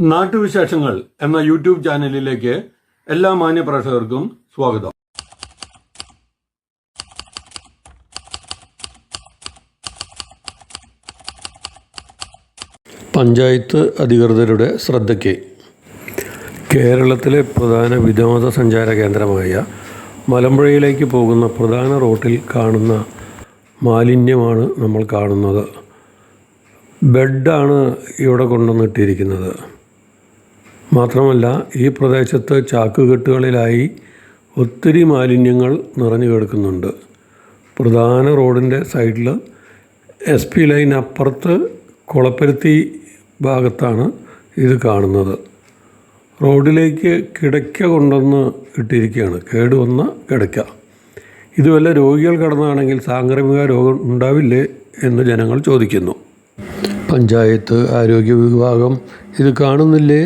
നാട്ടുവിശേഷങ്ങൾ എന്ന യൂട്യൂബ് ചാനലിലേക്ക് എല്ലാ മാന്യപ്രേക്ഷകർക്കും സ്വാഗതം. പഞ്ചായത്ത് അധികൃതരുടെ ശ്രദ്ധയ്ക്ക് കേരളത്തിലെ പ്രധാന വിനോദസഞ്ചാര കേന്ദ്രമായ മലമ്പുഴയിലേക്ക് പോകുന്ന പ്രധാന റോട്ടിൽ കാണുന്ന മാലിന്യമാണ് നമ്മൾ കാണുന്നത്. ബെഡാണ് ഇവിടെ കൊണ്ടുവന്നിട്ടിരിക്കുന്നത്. മാത്രമല്ല ഈ പ്രദേശത്ത് ചാക്കുകെട്ടുകളിലായി ഒത്തിരി മാലിന്യങ്ങൾ നിറഞ്ഞു കിടക്കുന്നുണ്ട്. പ്രധാന റോഡിൻ്റെ സൈഡിൽ SP ലൈൻ അപ്പുറത്ത് കുളപ്പരുത്തി ഭാഗത്താണ് ഇത് കാണുന്നത്. റോഡിലേക്ക് കിടക്ക കൊണ്ടുവന്ന് ഇട്ടിരിക്കുകയാണ്, കേടുവന്ന കിടക്ക. ഇത് വല്ല രോഗികൾ കിടന്നാണെങ്കിൽ സാംക്രമിക രോഗം ഉണ്ടാവില്ലേ എന്ന് ജനങ്ങൾ ചോദിക്കുന്നു. പഞ്ചായത്ത് ആരോഗ്യ വിഭാഗം ഇത് കാണുന്നില്ലേ?